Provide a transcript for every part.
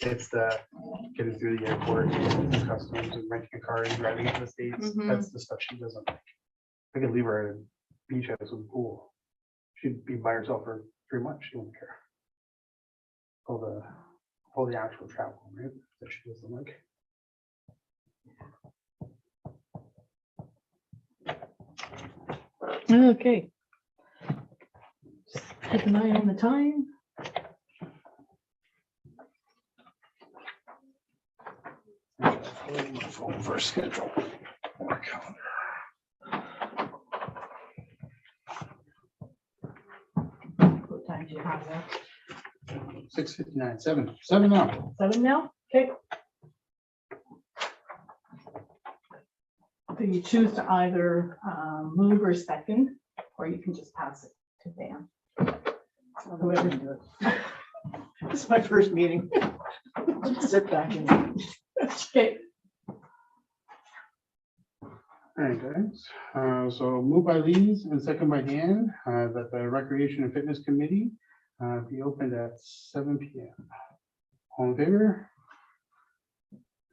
It's the getting through the airport, and customs, and renting a car and driving to the States. That's the stuff she doesn't like. I could leave her at a beach house with a pool. She'd be by herself for 3 months. She wouldn't care. All the actual travel, right? That she doesn't like. Okay. Just keep an eye on the time. Phone for schedule or calendar. What time do you have there? 6:59, 7 now. 7 now? Okay. So you choose to either move or second, or you can just pass it to Dan. Whoever do it. This is my first meeting. Sit back and. Okay. All right, guys. So moved by Lees and second by Dan, that the Recreation and Fitness Committee be opened at 7 p.m. All in favor?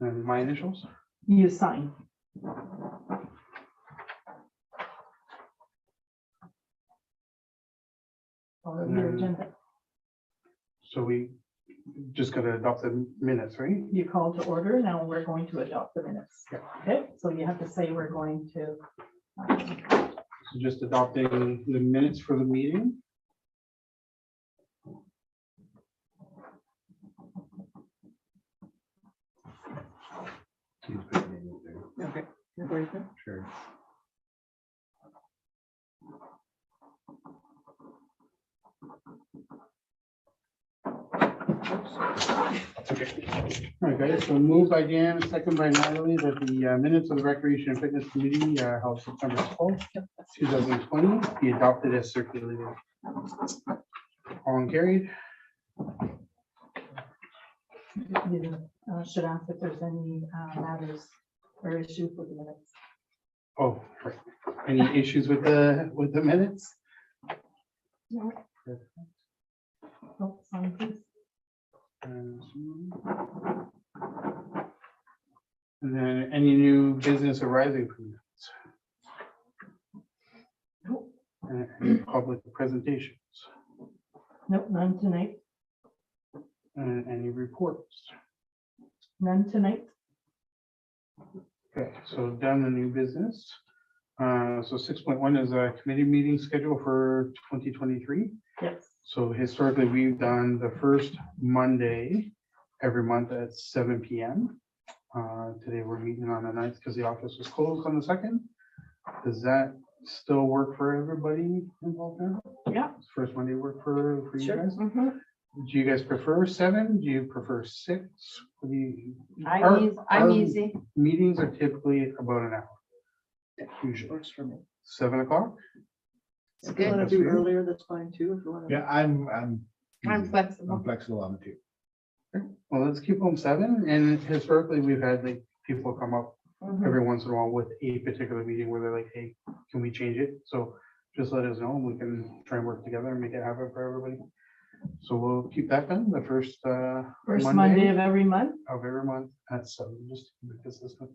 And my initials? You sign. Follow your agenda. So we just gotta adopt the minutes, right? You call to order. Now we're going to adopt the minutes. Yeah. Okay, so you have to say we're going to. So just adopting the minutes for the meeting. Okay. Very good. Sure. Okay. All right, guys, so moved by Dan, second by Natalie, that the minutes of the Recreation and Fitness Committee held September 12th, 2020, be adopted as circulated. All and carried. You should ask if there's any matters or issues with the minutes. Oh, right. Any issues with the minutes? No. Oh, sign please. And then any new business arising from this? Nope. Any public presentations? Nope, none tonight. And any reports? None tonight. Okay, so down the new business. So 6.1 is a committee meeting schedule for 2023. Yes. So historically, we've done the first Monday every month at 7 p.m. Today we're meeting on the 9th because the office was closed on the 2nd. Does that still work for everybody involved now? Yeah. Does first Monday work for you Sure. guys? Mhm. Do you guys prefer 7? Do you prefer 6? What do you- I'm our easy. Meetings are typically about an hour. Usually Works for me. 7 o'clock. It's If you want good. to do earlier, that's fine too. If you want to. Yeah, I'm I'm easy. flexible. I'm flexible on it too. Well, let's keep them 7. And historically, we've had like people come up Mhm. every once in a while with a particular meeting where they're like, hey, can we change it? So just let us know and we can try and work together and make it happen for everybody. So we'll keep that then, the first First Monday of every month. of every month at 7, just to keep it consistent.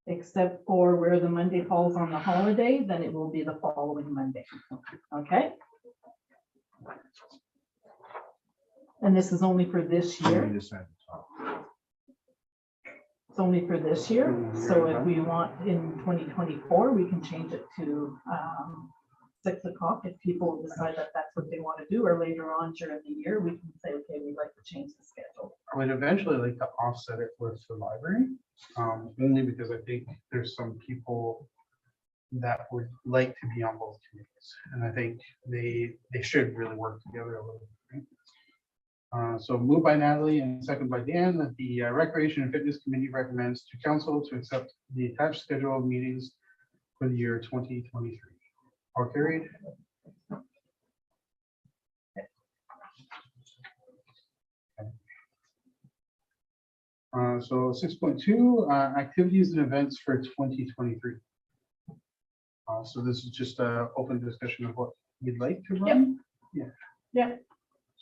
Except for where the Monday falls on the holiday, then it will be the following Monday. Okay? And this is only for this year. You decide to talk. It's only for this year. So if we want in 2024, we can change it to 6 o'clock. If people decide that that's what they want to do, or later on during the year, we can say, okay, we'd like to change the schedule. I would eventually like to offset it with the library, only because I think there's some people that would like to be on both committees. And I think they should really work together a little bit. Right? So moved by Natalie and second by Dan, that the Recreation and Fitness Committee recommends to council to accept the attached schedule of meetings for the year 2023. All carried. So 6.2, activities and events for 2023. So this is just an open discussion of what we'd like to run. Yeah.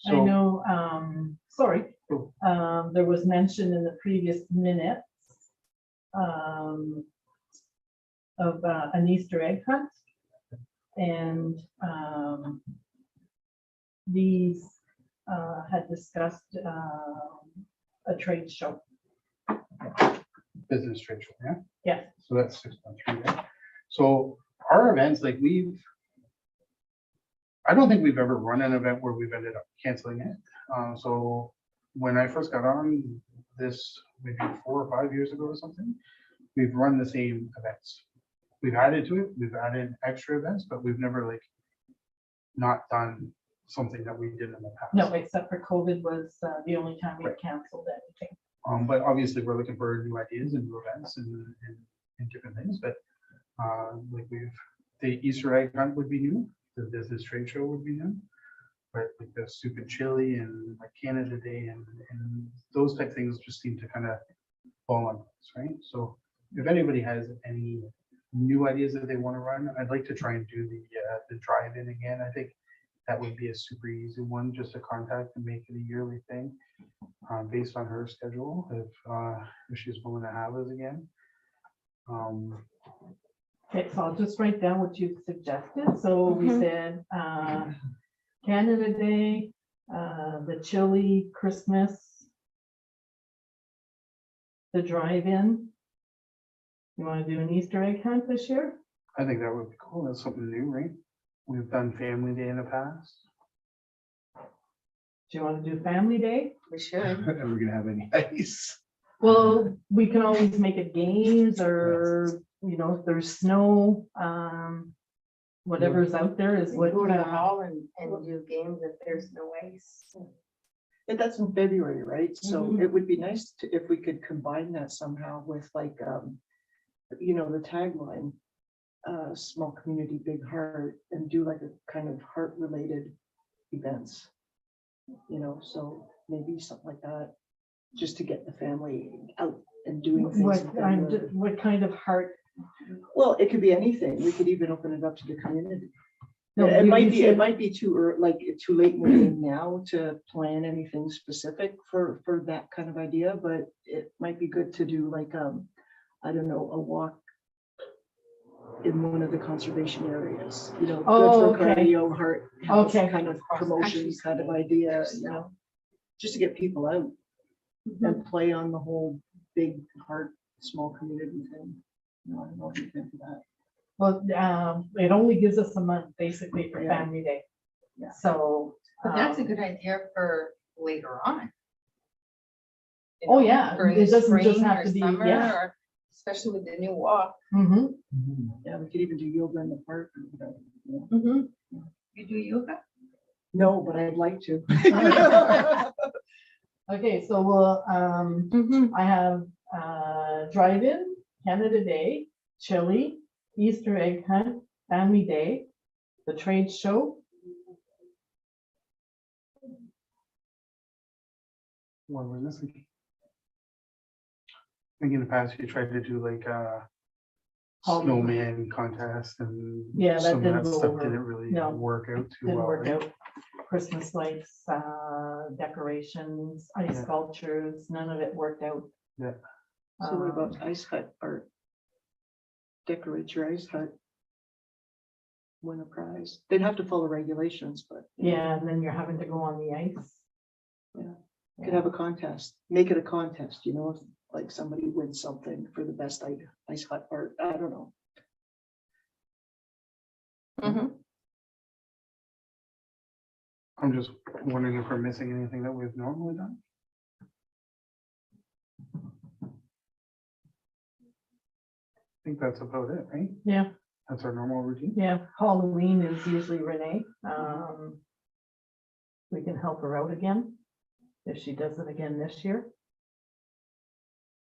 I So, know, sorry, Oh. there was mention in the previous minutes of an Easter egg hunt. And these had discussed a trade show. business trade show, yeah? Yeah. So that's 6.3, yeah. So our events, like I don't think we've ever run an event where we've ended up canceling it. So when I first got on this, maybe 4 or 5 years ago or something, we've run the same events. We've added to it, we've added extra events, but we've never like not done something that we did in the past. No, except for COVID was the only time we Right. canceled anything. But obviously we're looking for new ideas and new events and different things, but like the Easter egg hunt would be new, the business trade show would be new. But like the soup and chili and like Canada Day and those type things just seem to kind of fall on us, right? So if anybody has any new ideas that they want to run, I'd like to try and do the drive-in again. I think that would be a super easy one, just to contact and make it a yearly thing, based on her schedule, if she's willing to have us again. Okay, so I'll just write down what you suggested. So we said Canada Day, the chili, Christmas, the drive-in. You want to do an Easter egg hunt this year? I think that would be cool. That's something new, right? We've done Family Day in the past. Do you want to do Family Day? We should. Are we gonna have any ice? Well, we can always make it games or, you know, if there's snow, whatever's out there is We what. go to the hall and do games if there's no ice. And that's in February, right? So Mhm. it would be nice to, if we could combine that somehow with like, you know, the tagline, small community, big heart, and do like a kind of heart related events. You know, so maybe something like that, just to get the family out and doing things. What with them. kind of heart? Well, it could be anything. We could even open it up to the community. No, It you might be, said- it might be too late in the game now to plan anything specific for that kind of idea, but it might be good to do like, I don't know, a walk in one of the conservation areas, you know, Oh, good for okay. cardio, heart, health Okay. kind of promotion kind of idea, you know, just to get people out and play on the whole big heart, small community thing. You know, I don't know if you think of that. Well, it only gives us a month basically for Yeah. Family Day. Yeah. So. But that's a good idea for later on. You Oh, know, yeah, during it the doesn't just spring have or to be- summer, yeah. or Especially with the new walk. Mhm, Yeah, we could even do yoga in the park. Or whatever, you know. mhm. You do yoga? No, but I'd like to. Okay, so we'll, I have, drive-in, Canada Day, chili, Easter egg hunt, Family Day, the trade show. What was this? I think in the past you tried to do like a Halloween. snowman contest and Yeah, that some of didn't that go stuff over. didn't really No, work out too Didn't well. work right? out. Christmas lights, decorations, ice Yeah. sculptures, none of it worked out. Yeah. So what about ice hut art? Decorate your ice hut. Win a prize. They'd have to follow regulations, but. Yeah, and then you're having to go on the ice. Yeah. Could have a contest, make it a contest, you know, if like somebody wins something for the best ice hut art, I don't know. I'm just wondering if we're missing anything that we've normally done. I think that's about it, right? Yeah, That's our normal routine. yeah, Halloween is usually Renee. We can help her out again if she does it again this year.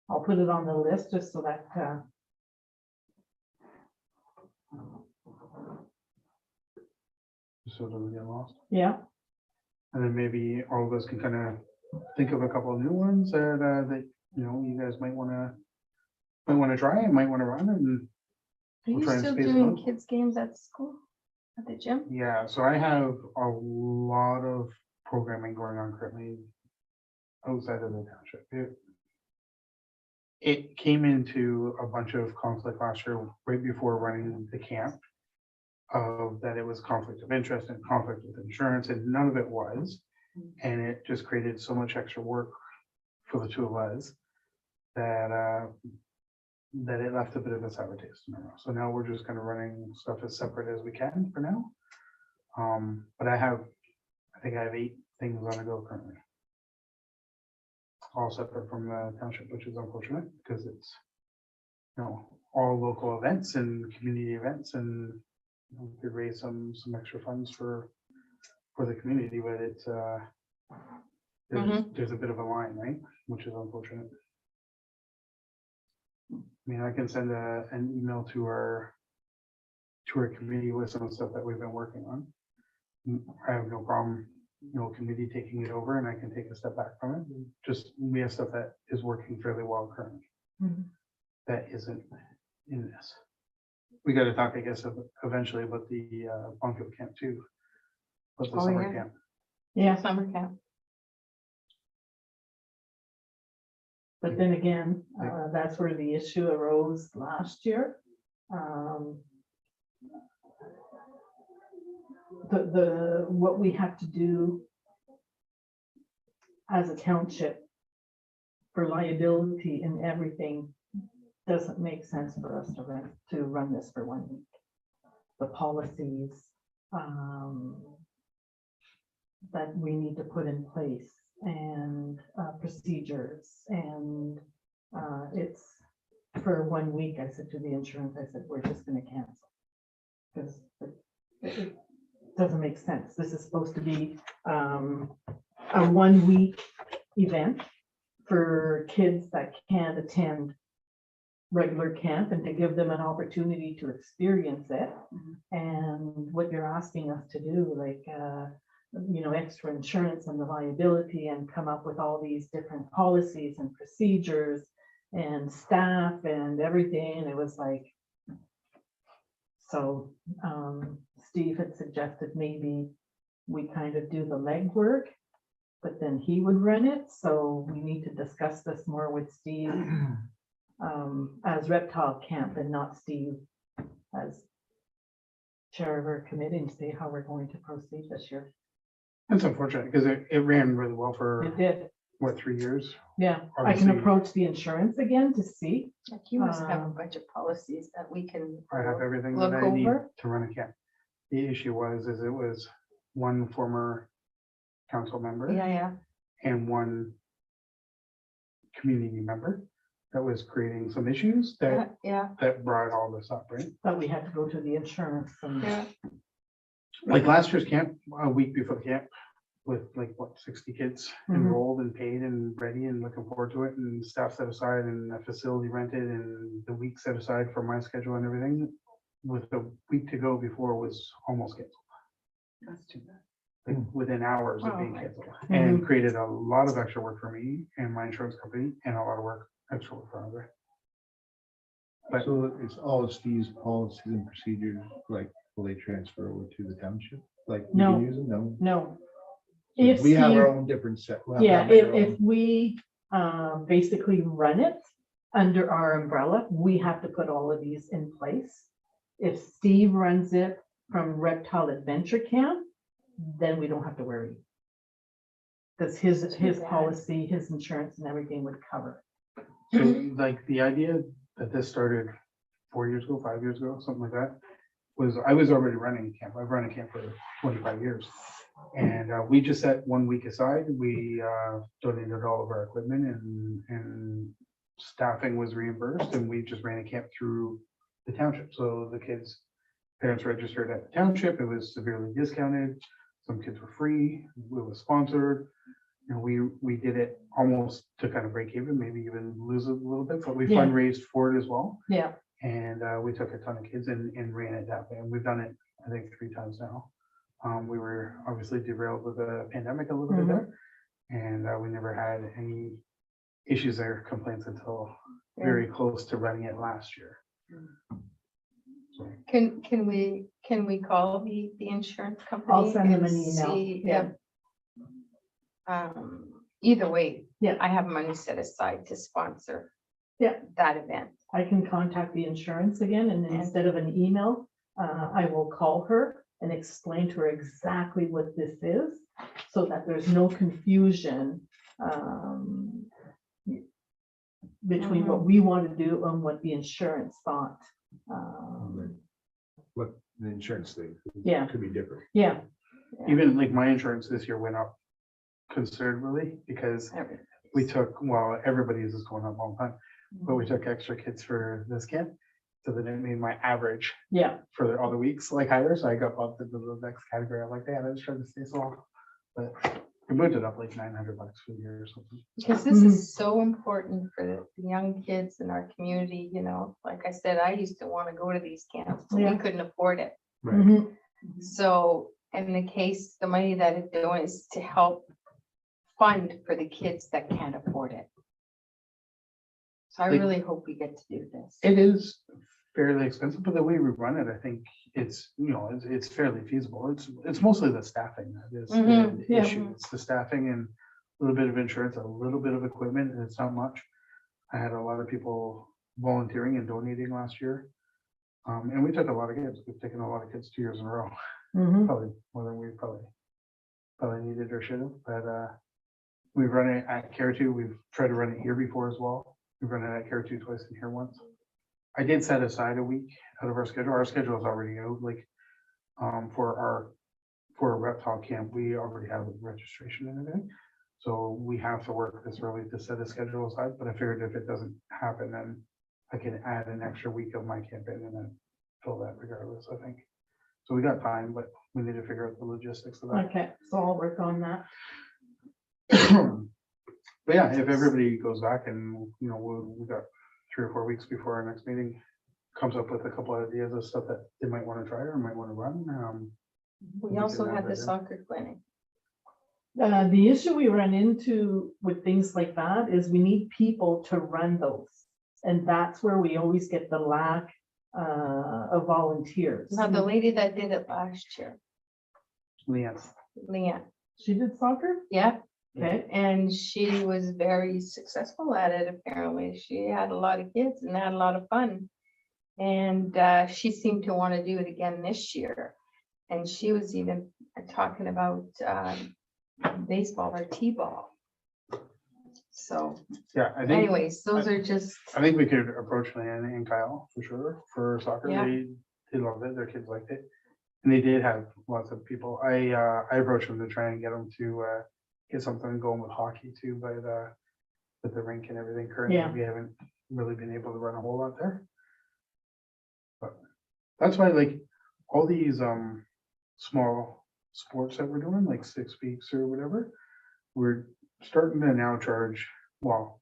I'll put it on the list just so that, So that we get lost. yeah, And then maybe all of us can kind of think of a couple of new ones that you know, you guys might want to try and might want to run. And Are We'll you try and still space it doing out. kids' games at school, at the gym? yeah, so I have a lot of programming going on currently outside of the township. It came into a bunch of conflict last year, right before running the camp, of that it was conflict of interest and conflict with insurance, and none of it was. And it just created so much extra work for the two of us that that it left a bit of a sour taste in our mouth. So now we're just kind of running stuff as separate as we can for now. But I think I have 8 things on the go currently, all separate from the township, which is unfortunate because it's, all local events and community events, and we could raise some extra funds for the community, but it's there's a bit of a line, right? Which is unfortunate. I mean, I can send an email to our committee with some of the stuff that we've been working on. I have no problem, committee taking it over, and I can take a step back from it. Just we have stuff that is working fairly well currently. That isn't in this. We got to talk, I guess, eventually about the Bonfield camp too. About the summer camp. Yeah, Summer camp. but then again, that's where the issue arose last year. What we have to do as a township for liability and everything doesn't make sense for us to run this for 1 week. The policies that we need to put in place and procedures, and it's for 1 week. I said to the insurance, I said, we're just going to cancel because it doesn't make sense. This is supposed to be a 1 week event for kids that can't attend regular camp, and to give them an opportunity to experience it. And what you're asking us to do, like, extra insurance and the liability, and come up with all these different policies and procedures and staff and everything. And it was like, so Steve had suggested maybe we kind of do the legwork, but then he would run it. So we need to discuss this more with Steve as reptile camp, and not Steve as chair of our committee, and see how we're going to proceed this year. That's unfortunate because it ran really well for It did, 3 years. yeah. I can Obviously- approach the insurance again to see. Like you must have a bunch of policies that we can. I have everything Look that I need over. to run a camp. The issue was it was one former council member Yeah. and one community member that was creating some issues Yeah. that brought all this up, right? But we had to go to the insurance and Yeah. Like last year's camp, a week before the camp, with 60 kids Mhm. enrolled and paid and ready and looking forward to it, and staff set aside and a facility rented and the week set aside for my schedule and everything, with a week to go before was almost canceled. That's too bad. Like within hours of Oh being my canceled, Mm-hmm. and created a lot of extra work for me and my insurance company, and a lot of extra work for others. But- So it's all of Steve's policies and procedures, like, will they transfer over to the township? Like, we No. can use them? No. no. So If we have our Steve- own different set. we'll have to Yeah, have our if own- we basically run it under our umbrella, we have to put all of these in place. If Steve runs it from Reptile Adventure Camp, then we don't have to worry. Because his bad. policy, his insurance and everything would cover. So like the idea that this started 4 years ago, 5 years ago, something like that, was I was already running a camp. I've run a camp for 25 years. And we just set 1 week aside. We donated all of our equipment, and staffing was reimbursed, and we just ran a camp through the township. So the kids' parents registered at the township. It was severely discounted. Some kids were free. It was sponsored. And we did it almost to kind of break even, maybe even lose a little bit, but we Yeah. fundraised for it as well. Yeah, And we took a ton of kids and ran it that way. And we've done it, I think, 3 times now. We were obviously derailed with the pandemic a little bit there. And we never had any issues or complaints until very close to running it last year. So, Can we call the insurance company? I'll send them and an email, see yeah. Either way. Yeah. I have money set aside to sponsor. Yeah. That event. I can contact the insurance again, and instead of an email, I will call her and explain to her exactly what this is, so that there's no confusion between what we want to do and what the insurance thought. What the insurance thing. Yeah. Could be different. Yeah, Even like my insurance this year went up considerably because we took, well, everybody's is going up all the time, but we took extra kids for this camp. So then it made my average yeah, for all the weeks like higher. So I got bumped into the next category. I'm like, yeah, I was trying to stay small. But we moved it up like $900 for the year or something. Because this is so important for the young kids in our community, you know, like I said, I used to want to go to these camps, but Yeah. we couldn't afford it. Right. mhm, So in the case, the money that it's doing is to help fund for the kids that can't afford it. So I Like- really hope we get to do this. It is fairly expensive, but the way we run it, I think it's, you know, it's fairly feasible. It's mostly the staffing that is Mhm, the yeah. issue. It's the staffing and a little bit of insurance, a little bit of equipment, and it's not much. I had a lot of people volunteering and donating last year. And we took a lot of kids. We've taken a lot of kids 2 years in a row, mhm. probably more than we probably needed or should have, but we've run it at Caratu. We've tried to run it here before as well. We've run it at Caratu twice and here once. I did set aside a week out of our schedule. Our schedule is already out, like, for a reptile camp, we already have registration and everything. So we have to work this early to set a schedule aside, but I figured if it doesn't happen, then I can add an extra week of my campaign and then fill that regardless, I think. So we got time, but we need to figure out the logistics of that. Okay, so I'll work on that. But yeah, if everybody goes back and, you know, we got 3 or 4 weeks before our next meeting, comes up with a couple of ideas of stuff that they might want to try or might want to run. We also had the soccer clinic. The issue we run into with things like that is we need people to run those. And that's where we always get the lack of volunteers. Now, the lady that did it last year, Yes. Leanne, She did soccer? yeah, Okay, and she was very successful at it, apparently. She had a lot of kids and had a lot of fun. And she seemed to want to do it again this year. And she was even talking about baseball or t-ball. So Yeah, I think, anyways, those are just, I think we could approach Leanne and Kyle for sure for soccer. Yeah. They loved it. Their kids liked it. And they did have lots of people. I approached them to try and get them to get something going with hockey too, but with the rink and everything currently, Yeah. we haven't really been able to run a whole lot there. But that's why, like, all these small sports that we're doing, like 6 weeks or whatever, we're starting to now charge, well,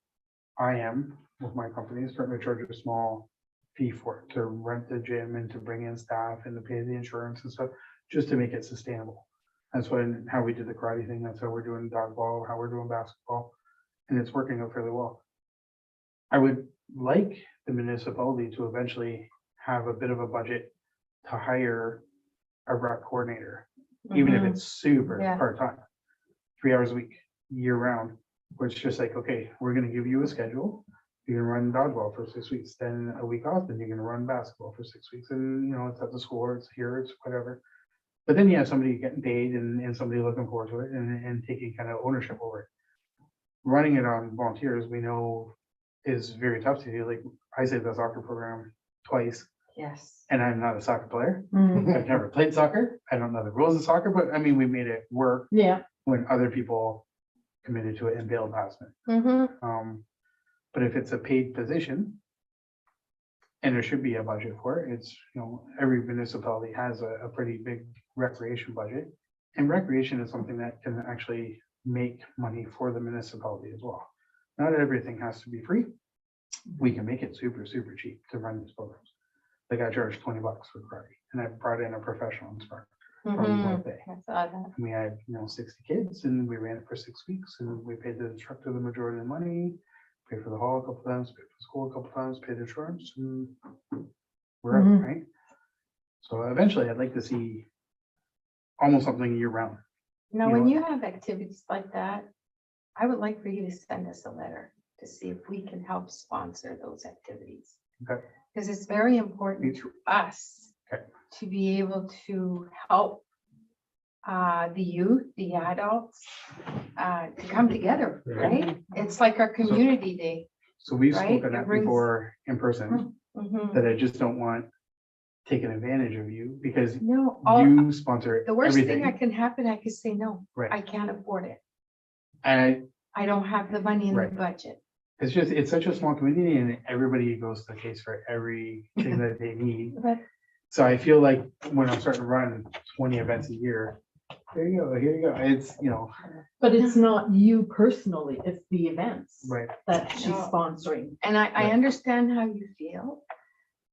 I am with my company starting to charge a small fee for it, to rent the gym and to bring in staff and to pay the insurance and stuff, just to make it sustainable. That's how we did the karate thing. That's how we're doing dodgeball, how we're doing basketball, and it's working out fairly well. I would like the municipality to eventually have a bit of a budget to hire a rec coordinator, even if Mhm. it's super Yeah. part-time, 3 hours a week, year round, where it's just like, okay, we're gonna give you a schedule. You're gonna run dodgeball for 6 weeks, then a week off, then you're gonna run basketball for 6 weeks, and you know, it's at the school, or it's here, it's whatever. But then you have somebody getting paid and somebody looking forward to it and taking kind of ownership over it. Running it on volunteers, we know is very tough to do. Like, I say the soccer program twice, yes. and I'm not a soccer player. Mhm. I've never played soccer. I don't know the rules of soccer, but I mean, we made it work Yeah, when other people committed to it and bailed past it. Mhm. But if it's a paid position, and there should be a budget for it, it's, you know, every municipality has a pretty big recreation budget. And recreation is something that can actually make money for the municipality as well. Not everything has to be free. We can make it super, super cheap to run these programs. Like, I charge $20 for karate, and I brought in a professional instructor from Mhm. North Bay. I saw that. We had, you know, 60 kids, and we ran it for 6 weeks, and we paid the instructor the majority of the money, paid for the hall a couple times, paid for school a couple times, paid insurance, and we're out, Mhm. right? So eventually, I'd like to see almost something year round, Now, You when know- you have activities like that, I would like for you to send us a letter to see if we can help sponsor those activities. Okay. Because it's very important to us Okay. to be able to help the youth, the adults, to come together, right? It's like our community day. So we've Right, spoken it that brings- before in person, Mhm. that I just don't want taken advantage of you because No, you sponsor the worst thing that everything. can happen, I could say, no, Right. I can't afford it. And I don't have the money in the Right. budget. it's such a small community and everybody goes to the case for everything that they need. But So I feel like when I'm starting to run 20 events a year, there you go, here you go. It's, But it's not you personally, it's the events right. that she's No. sponsoring. And I Right. understand how you feel,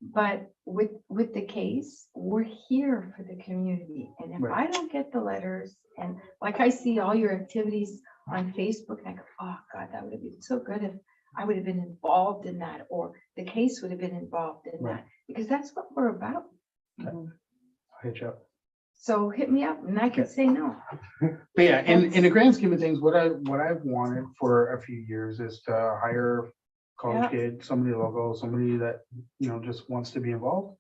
but with the case, we're here for the community. And if Right. I don't get the letters and like I see all your activities on Facebook, I go, oh God, that would have been so good if I would have been involved in that, or the case would have been involved in Right. that, because that's what we're about. I'll hit you up. So hit me up and I can Okay. say no. But yeah, in the grand scheme of things, what I've wanted for a few years is to hire a college Yeah. kid, somebody local, somebody that, just wants to be involved.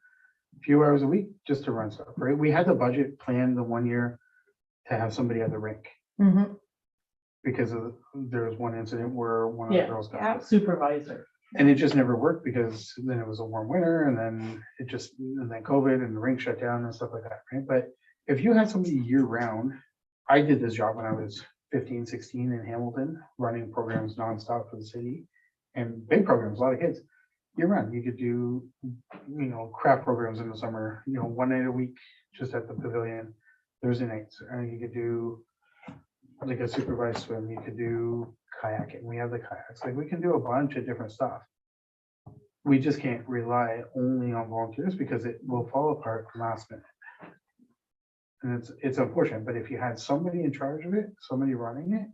A few hours a week just to run stuff, right? We had the budget planned the one year to have somebody at the rink because there was one incident where one of the Yeah. girls got Yeah. hurt. Supervisor. And it just never worked because then it was a warm winter and then and then COVID and the rink shut down and stuff like that, right? But if you had somebody year round, I did this job when I was 15, 16 in Hamilton, running programs nonstop for the city and big programs, a lot of kids. Year round, you could do, craft programs in the summer, one night a week, just at the pavilion, Thursday nights. And you could do like a supervised swim, you could do kayaking. We have the kayaks, like we can do a bunch of different stuff. We just can't rely only on volunteers because it will fall apart last minute. And it's unfortunate, but if you had somebody in charge of it, somebody running it,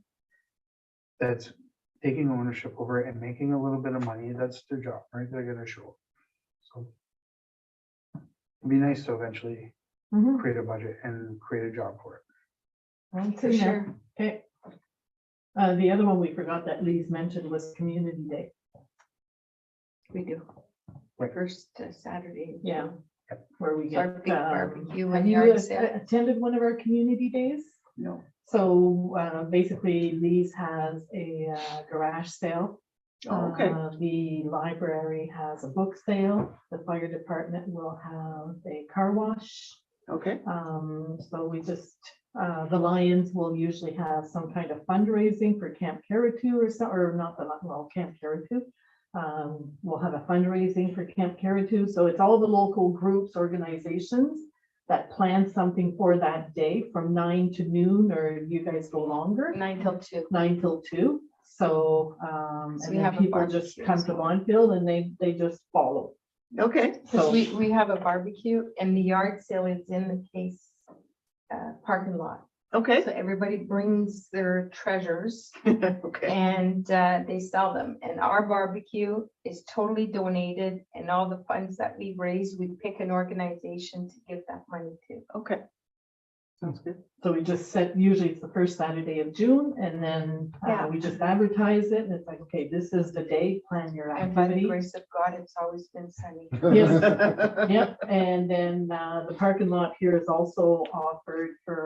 that's taking ownership over it and making a little bit of money, that's their job, right? They're gonna show up. So it'd be nice to eventually Mhm. create a budget and create a job for it. That's For in there. sure. Okay. The other one we forgot that Lee's mentioned was Community Day. We do. Right. First Saturday. in Yeah. June. Where we It's our get. big barbecue Have and you yard sale. attended one of our community days? No. So basically Lee's has a garage sale. Oh, okay. The library has a book sale. The fire department will have a car wash. Okay, So we just, the Lions will usually have some kind of fundraising for Camp Caratu or so, or not Camp Caratu. We'll have a fundraising for Camp Caratu. So it's all the local groups, organizations that plan something for that day from 9 to noon, or you guys go longer, 9 till 2. 9 till 2. So, So and we then have a people just barbecue come as to well. Bonfield and they just follow. okay. Because So, we have a barbecue and the yard sale is in the case parking lot. Okay, So everybody brings their treasures okay, and they sell them. And our barbecue is totally donated, and all the funds that we raise, we pick an organization to give that money to. okay. Sounds good. so we just set, usually it's the first Saturday of June, and then Yeah. we just advertise it, and it's like, okay, this is the day, plan your And by the activity. grace of God, it's always been sunny. Yes. Yep, and then the parking lot here is also offered for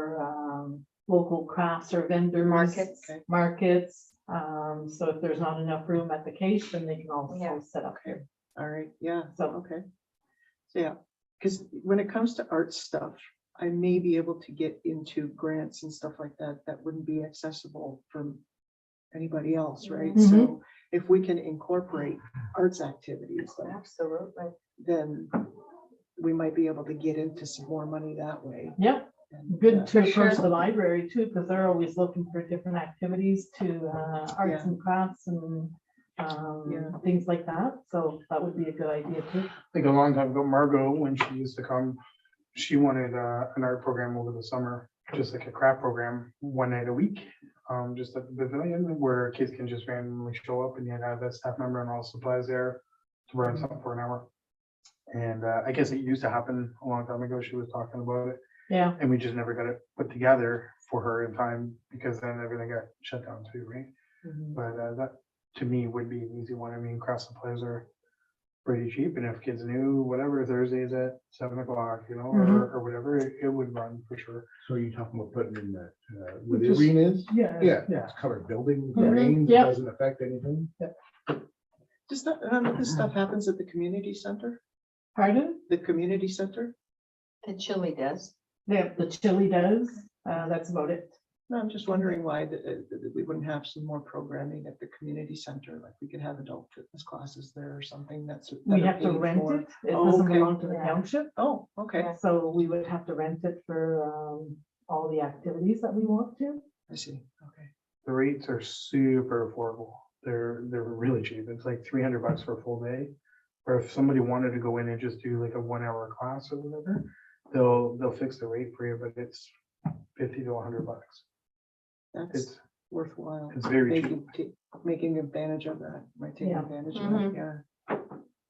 local crafts or vendors. Markets. Okay. Markets, so if there's not enough room at the case, then they can Yeah. also set up here. All right, yeah, So, okay. So, yeah, because when it comes to art stuff, I may be able to get into grants and stuff like that, that wouldn't be accessible from anybody else, right? Mhm. So if we can incorporate arts activities, like, Absolutely. then we might be able to get into some more money that way. yep, And, good to For approach sure. the library too, because they're always looking for different activities to arts Yeah. and crafts and Yeah. things like that. So that would be a good idea too. Like a long time ago, Margot, when she used to come, she wanted an art program over the summer, just like a craft program, one night a week, just at the pavilion where kids can just randomly show up and you have a staff member and all supplies there to run something for an hour. And I guess it used to happen a long time ago. She was talking about it Yeah, and we just never got it put together for her in time, because then everything got shut down too, right? Mhm. But that, to me, would be an easy one. I mean, cross supplies are pretty cheap, and if kids knew whatever, Thursdays at 7 o'clock, you know, or whatever, it would run for sure. So are you talking about putting in that, where the Just- arena is? Yeah. Yeah, Yeah. it's covered building, Mhm. rains, it Yeah. doesn't affect anything. Does that, none of this stuff happens at the community center? Pardon? The community center? The chili does. Yeah, the chili does, that's about it. No, I'm just wondering why we wouldn't have some more programming at the community center, like we could have adult fitness classes there or something that's. that We are have to paid rent for. it. It Oh, doesn't okay. belong to the Yeah. township, Oh, okay, so we would have to rent it for all the activities that we want to. I see, okay. The rates are super affordable. They're really cheap. It's like $300 for a full day. Or if somebody wanted to go in and just do like a 1 hour class or whatever, they'll fix the rate for you, but it's $50 to $100. That's It's worthwhile. it's very cheap. Making advantage of that, right, taking Yeah. advantage of Mhm. it, yeah.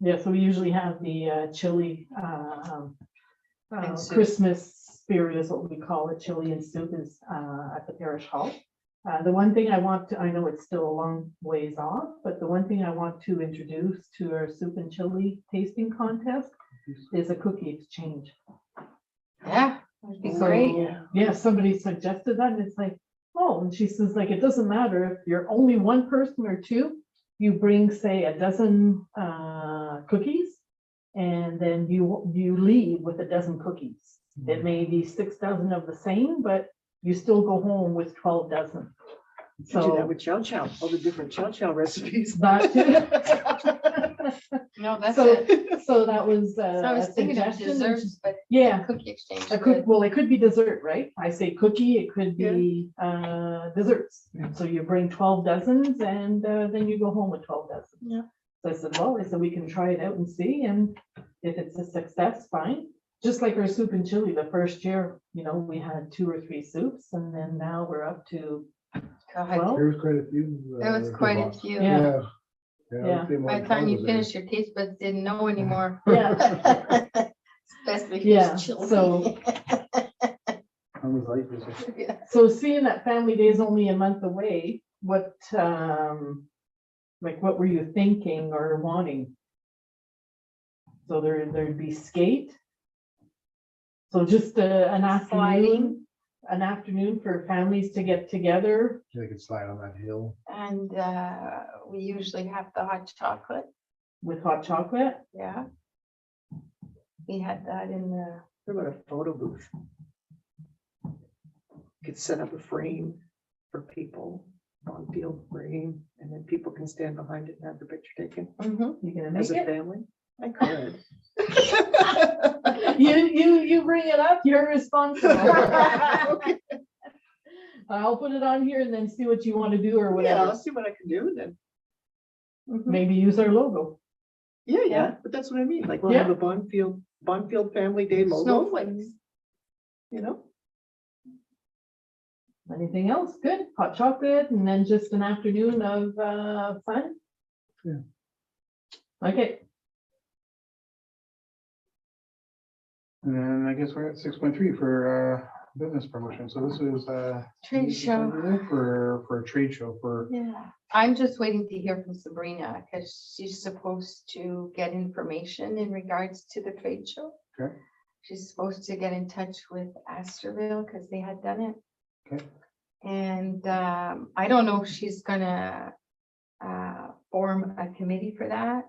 Yeah, so we usually have the chili, And soup. Christmas spirit is what we call it. Chili and soup is at the parish hall. The one thing I want to, I know it's still a long ways off, but the one thing I want to introduce to our soup and chili tasting contest is a cookie exchange. Yeah, that'd be So, great. yeah, somebody suggested that, and it's like, oh, and she says, like, it doesn't matter if you're only one person or two, you bring, say, a dozen cookies, and then you leave with a dozen cookies. It may be 6 dozen of the same, but you still go home with 12 dozen. You do that So with chow chow, all the different chow chow recipes. that too. No, that's So, it. so that was So I was a thinking of suggestion. and desserts, but Yeah. cookie exchange. A is cook, good. well, it could be dessert, right? I say cookie, it could be desserts. So you bring 12 dozens and then you go home with 12 dozens. Yeah. So I said, well, I said, we can try it out and see, and if it's a success, fine. Just like our soup and chili, the first year, you know, we had 2 or 3 soups, and then now we're up to God, 12. There was quite a few. there was quite a few. Yeah. Yeah. Yeah. I'd say more By than the time 12 you was there. finish your taste buds didn't know anymore. Yeah. Especially if Yeah, it's chili. so- How many light is it? Yeah. So seeing that Family Day is only a month away, what, like, what were you thinking or wanting? So there'd be skate. So just Sliding. an afternoon for families to get together. They could slide on that hill. And we usually have the hot chocolate. With hot chocolate. Yeah. We had that in the, What about a photo booth? Could set up a frame for people, Bonfield frame, and then people can stand behind it and have the picture taken You gonna make as a it? family. I could. You bring it up, you're responsible. Okay. I'll put it on here and then see what you want to do or Yeah, whatever. I'll see what I can do then. Maybe use our logo. Yeah, but that's what I mean. Like we'll have a Bonfield Family Day logo, like, snowflakes. you know? Anything else? Good. Hot chocolate and then just an afternoon of fun. Yeah. Okay. And then I guess we're at 6.3 for business promotion. So this is Trade show. for a trade show for Yeah, I'm just waiting to hear from Sabrina because she's supposed to get information in regards to the trade show. Okay. She's supposed to get in touch with Astorville because they had done it. Okay. And I don't know if she's gonna form a committee for that.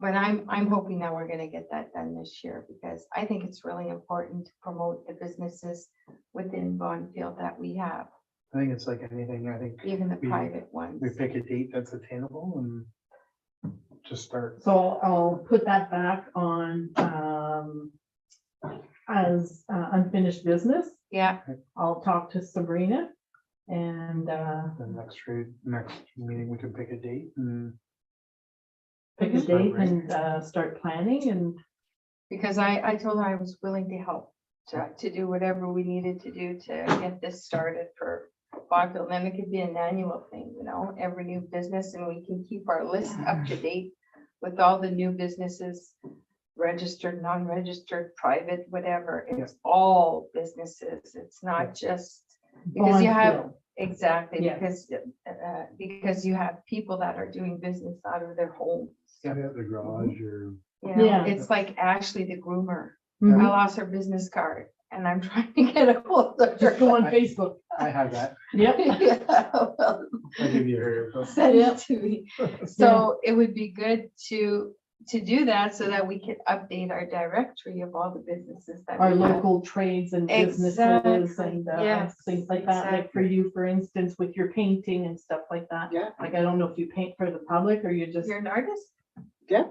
But I'm hoping that we're gonna get that done this year because I think it's really important to promote the businesses within Bonfield that we have, I think it's like anything. I think even the we- private ones. we pick a date that's attainable and just start. So I'll put that back on as unfinished business. Yeah, I'll talk to Sabrina and The next meeting, we can pick a date and pick a Start date right. and start planning and because I told her I was willing to help to do whatever we needed to do to get this started for Bonfield. Then it could be an annual thing, you know, every new business, and we can keep our list up to date with all the new businesses, registered, non-registered, private, whatever. It's all businesses. It's not just Because you have, Bonfield. exactly, Yes. because you have people that are doing business out of their homes. Yeah, the garage or. You know, Yeah. it's like Ashley, the groomer. I Mhm. lost her business card and I'm trying to get a hold of Just go her. on Facebook. I have that. Yep. Yeah, well, I'll give you her info. send Yeah. it to me. So it would be good to do that so that we could update our directory of all the businesses that Our we have. local trades and businesses Exactly, and yes, things like that, like for you, for instance, with your painting and stuff like that. Yeah, Like, I don't know if you paint for the public or you just, You're an artist? yeah,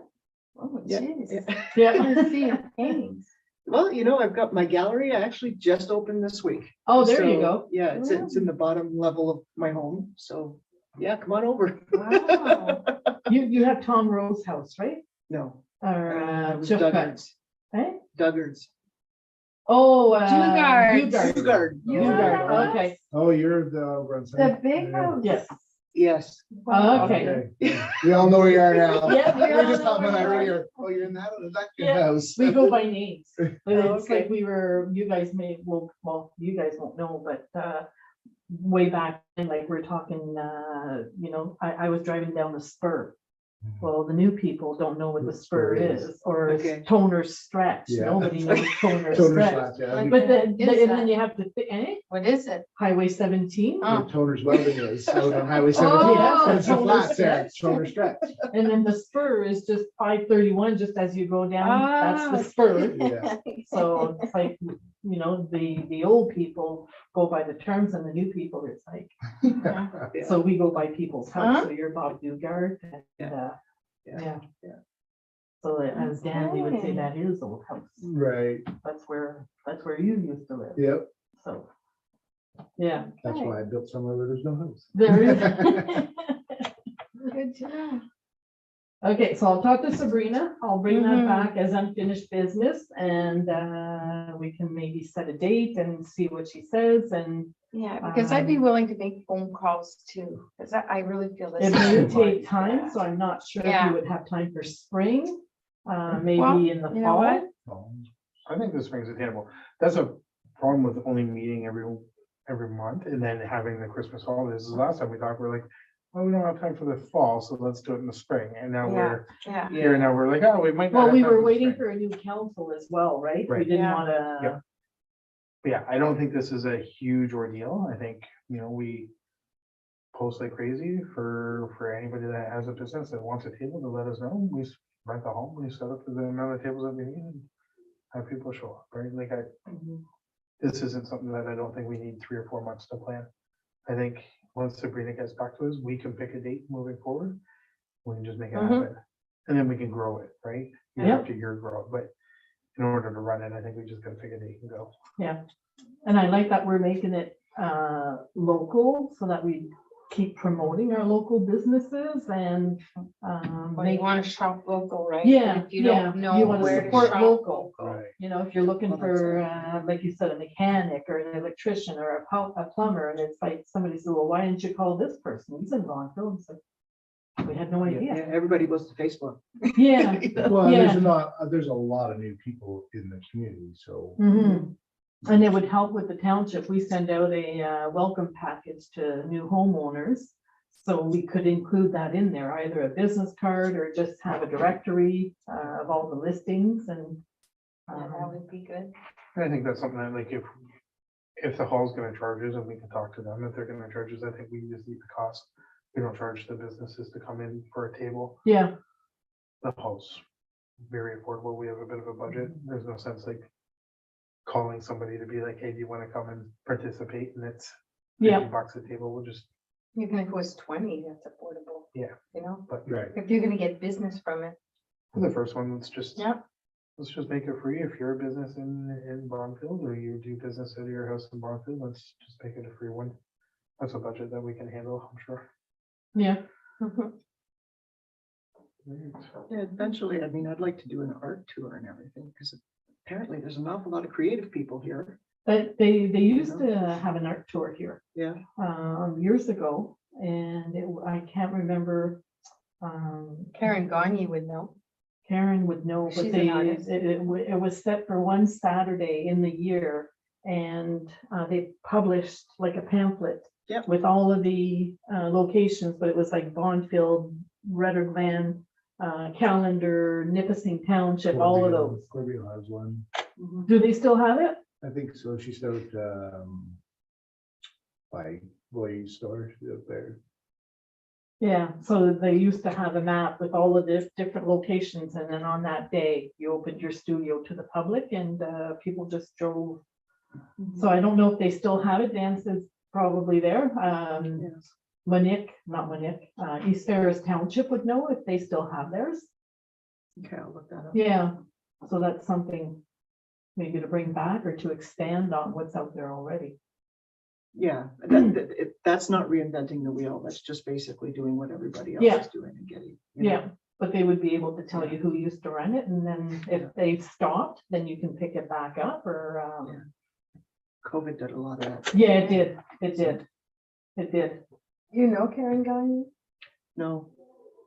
Oh, yeah. jeez. yeah. yeah. Let's see your paintings. Well, you know, I've got my gallery. I actually just opened this week. Oh, there you So, go. Yeah, it's in the bottom level of my home. So, yeah, come on over. Wow. You have Tom Rowe's house, right? No, Or it was Jeff Duggard's. Gutz, eh? Duggard's. Oh, Dugard. Dugard. Dugard. Dugard, okay, Oh, you're the. The big house. yes, Yes. okay. We all know where you are now. Yeah, we We all just know talking about that where you are. earlier. Oh, you're in that, that good Yeah, house. we go by names. But it's Okay. like you guys may, well, you guys won't know, but way back, and like we're talking, you know, I was driving down the spur. Well, the new people don't know what the spur is, or Okay. toner stretch. Yeah. Nobody knows toner Toner stretch. slats, yeah. Like- But then, Is and that? then you have to, What is it? Highway 17, Oh. Where Toner's welding is, out on Highway Oh, 17. yeah, It's the Toner flats there, stretch. Toner stretch. and then the spur is just 531, just as you go down, that's the Ah, spur. Yeah. So it's like, you know, the old people go by the terms and the new people, it's like, Yeah. so we go by people's house, Huh? so you're Bob Dugard and, Yeah. yeah. Yeah. So as Danny would say, Okay. that is old house, Right, that's where you used to live, yep, so. Yeah, that's why I built somewhere where there's no house. there is. Good to know. Okay, so I'll talk to Sabrina. I'll bring that Mhm. back as unfinished business and we can maybe set a date and see what she says and Yeah, because I'd be willing to make phone calls too, because I really feel this. it is may important. take time, so I'm not sure if Yeah. you would have time for spring, Well, maybe in the you know what? fall. I think this spring's attainable. That's a problem with only meeting every month and then having the Christmas holidays. The last time we talked, we're like, oh, we don't have time for the fall, so let's do it in the spring. And now Yeah, we're yeah. here, now we're like, oh, we might. not Well, have we time were for the waiting spring. for a new council as well, right? We Right. didn't Yeah. wanna, Yep. But yeah, I don't think this is a huge ordeal. I think, you know, we post like crazy for anybody that has a business that wants a table to let us know. We rent the home, we set up the amount of tables that we need and have people show up, right? Like this isn't something that I don't think we need 3 or 4 months to plan. I think once Sabrina gets back to us, we can pick a date moving forward. We can just make it Mhm. happen. And then we can grow it, right? Year Yep. after year grow it. But in order to run it, I think we just gotta pick a date and go. and I like that we're making it local so that we keep promoting our local businesses and Well, you want to shop local, right? Yeah, If you yeah, don't you know wanna where to support shop local. Right. you know, if you're looking Well, that's for, like you said, a mechanic or an electrician or a plumber, and it's like, somebody said, well, why didn't you call this person? He's in Bonfield. It's like, we had no Yeah, idea. everybody goes to Facebook. Yeah. Well, Yeah. there's a lot of new people in the community, so. Mhm. And it would help with the township. We send out a welcome package to new homeowners. So we could include that in there, either a business card or just have a directory of all the listings and. Yeah, that would be good. I think that's something that like if the hall's gonna charge us and we can talk to them, if they're gonna charge us, I think we just need the cost. We don't charge the businesses to come in for a table. Yeah, The hall's very affordable. We have a bit of a budget. There's no sense like calling somebody to be like, hey, do you wanna come and participate? And it's yeah. $50 a table. We'll just, Even if it was 20, that's affordable. Yeah. You know, but Right. if you're gonna get business from it. for the first one, Yep. let's just make it free. If you're a business in Bonfield or you do business out of your house in Bonfield, let's just make it a free one. That's a budget that we can handle, I'm sure. Yeah, Mhm. Yeah, eventually, I mean, I'd like to do an art tour and everything, because apparently there's an awful lot of creative people here. but they used to have an art tour here Yeah, years ago, and I can't remember. Karen Gagne would know. Karen would know, but She's an artist. it was set for one Saturday in the year, and they published like a pamphlet Yep. with all of the locations, but it was like Bonfield, Redder Glen, Callender, Nipissing Township, all of those. Corbeil has one. Mhm. Do they still have it? I think so. She's out by Blaze store out there. Yeah, so they used to have a map with all of the different locations, and then on that day, you opened your studio to the public, and people just drove. So I don't know if they still have it. Dance is probably there. Yes. Not Winnick, East Ferris Township would know if they still have theirs. Okay, I'll look that up. Yeah, so that's something maybe to bring back or to expand on what's out there already. Yeah, that's not reinventing the wheel. That's just basically doing what everybody else Yeah. is doing and getting. you know. Yeah, but they would be able to tell you who used to run it, and then if they've stopped, then you can pick it back up, or, COVID did a lot of that. yeah, it did, it did. It did. You know Karen Gagne? No,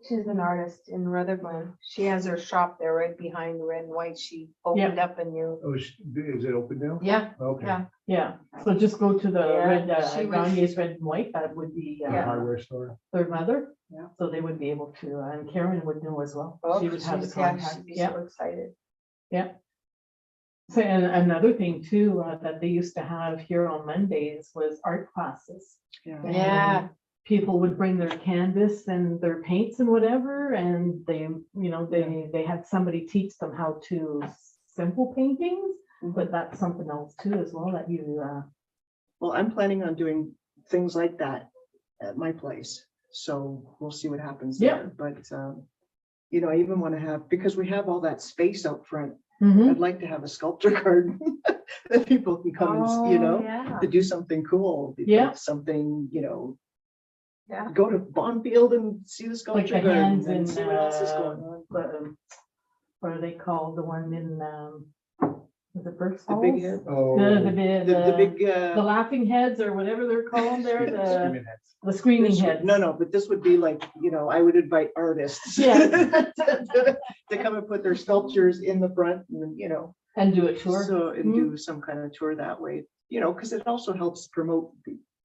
She's an artist in Rutherglen. She has her shop there right behind Red and White. She opened up a new, Oh, is it open now? yeah, Okay. yeah. Yeah, so just go to the Yeah, red, she was- Gagne's Red and White, that would be The hardware store. their mother. Yeah. So they would be able to, and Karen would know as well. Oh, She would have the she's- yeah, contact, she'd be yeah. so excited. So, and another thing too, that they used to have here on Mondays was art classes. yeah. And Yeah. People would bring their canvas and their paints and whatever, and they had somebody teach them how to simple paintings, but that's something else too as well that you, Well, I'm planning on doing things like that at my place. So we'll see what happens Yeah. there. But, I even want to have, because we have all that space out front, Mhm. I'd like to have a sculpture garden that people can come and, Yeah. to do something cool. Yeah. Something, Yeah. go to Bonfield and see the like sculpture the garden hands and in, see what else is going on. what are they called, the one in, is it Berks The Falls? big head, Oh. the big, The laughing heads or whatever they're called there, Screaming heads. the screaming this would- heads. No, but this would be like, I would invite artists. Yeah. To come and put their sculptures in the front and, And do a tour. so, and Mhm. do some kind of tour that way, because it also helps promote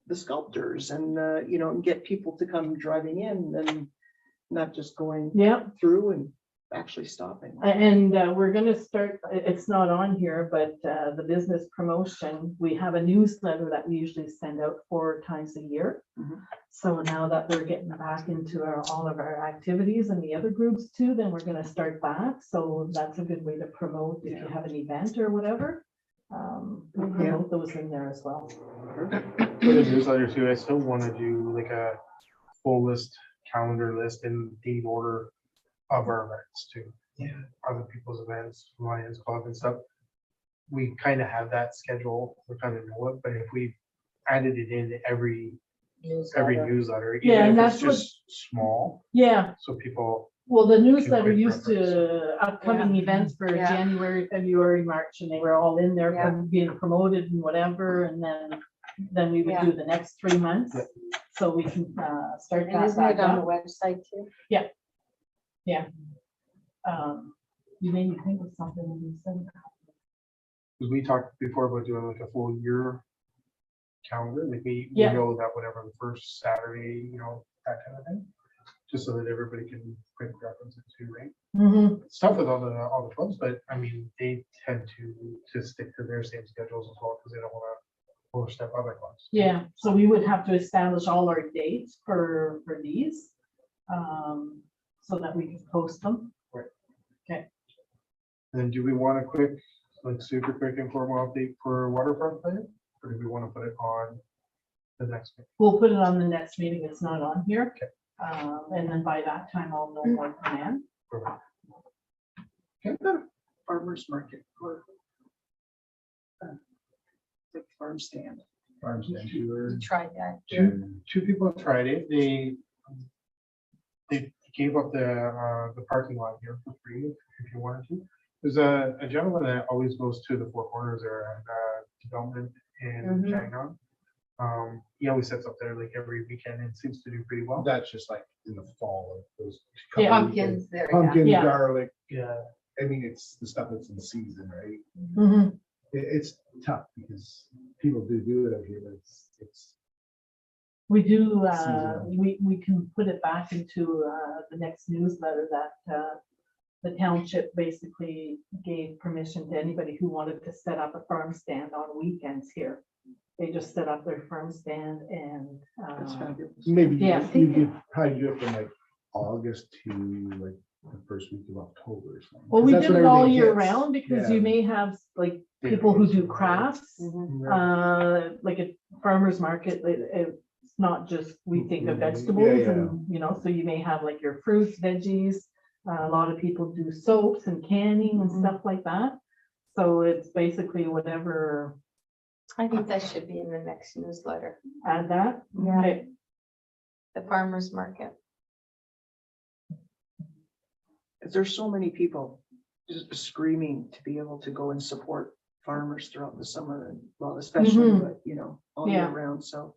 the sculptors and, and get people to come driving in and not just going Yeah, through and actually stopping. and we're gonna start, it's not on here, but the business promotion, we have a newsletter that we usually send out 4 times a year. Mhm. So now that we're getting back into all of our activities and the other groups too, then we're gonna start back. So that's a good way to promote if you have an event or whatever. We promote those in there as well. For the newsletter too, I still want to do like a full list, calendar list and date order of our events too. Yeah. Other people's events, Lions Club and stuff. We kind of have that schedule, we kind of know it, but if we added it in every newsletter, Yeah, and even if that's it's what- just small, Yeah, so people, well, the newsletter quick used to upcoming events for Yeah. January, February, March, and they were all in there Yeah. from being promoted and whatever, and then we would Yeah. do the next 3 months. Yeah. So we can start And that isn't back it on the up. website too? You made me think of something when you said that. because we talked before about doing like a full year calendar, like we Yeah. know that whatever the first Saturday, that kind of thing. Just so that everybody can quick reference it to, right? Mhm. Stuff with all the clubs, but I mean, they tend to stick to their same schedules as well, because they don't want to overstep other clubs. Yeah, so we would have to establish all our dates for these, so that we can post them. And do we want a quick, like super quick informal update for waterfront plan? Or do we want to put it on the next one? We'll put it on the next meeting. It's not on here. Okay. And then by that time, I'll know more plan. Perfect. Farmers market or like farm stand. Farm stand tour. We tried that. Two people have tried it. They gave up the parking lot here for free if you wanted to. There's a gentleman that always goes to the Four Corners there at development in Mhm. Shanghai. He always sits up there like every weekend and seems to do pretty well. That's just like in the fall, like those. Yeah. couple Pumpkins there, yeah. Pumpkin, Yeah. garlic. Yeah. I mean, it's the stuff that's in season, right? Mhm. It's tough because people do it out here, but it's, We do, Seasonal. we can put it back into the next newsletter that the township basically gave permission to anybody who wanted to set up a farm stand on weekends here. They just set up their farm stand and. That's fabulous. maybe Yeah. you could probably do it from like August to like the first week of October or something. Well, 'Cause we that's do when it all everything year hits. round because Yeah. you may have like people who do crafts, Mhm. like a farmer's market, it's not just, we think of Yeah, vegetables yeah. and, you know, so you may have like your fruits, veggies. A lot of people do soaps and canning and Mhm. stuff like that. So it's basically whatever, I think that should be in the next newsletter, add that. Yeah. Okay. the farmer's market. There's so many people just screaming to be able to go and support farmers throughout the summer and, well, especially, Mhm. but you know, all year Yeah. round. So,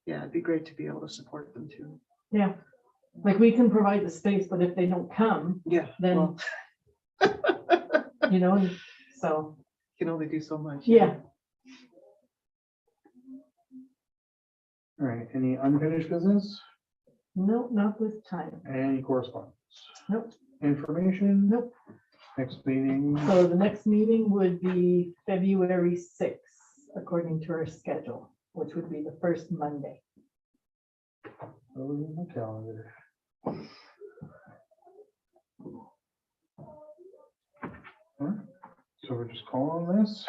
yeah, it'd be great to be able to support them too. Yeah. Like we can provide the space, but if they don't come, Yeah, Then- well, you know, so, can only do so much. yeah. All right, any unfinished business? No, not this time. Any correspondence? Nope. Information? Nope. Next meeting? So the next meeting would be February 6th, according to our schedule, which would be the first Monday. Oh, my calendar. Alright, so we're just calling this.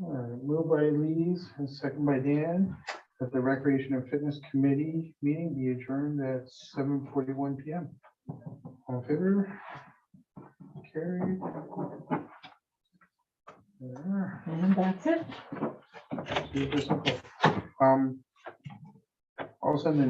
Alright, moved by Lees and second by Dan, that the Recreation and Fitness Committee meeting be adjourned at 7:41 PM. All in favor? Carried. There. And that's it. Super simple. I'll send an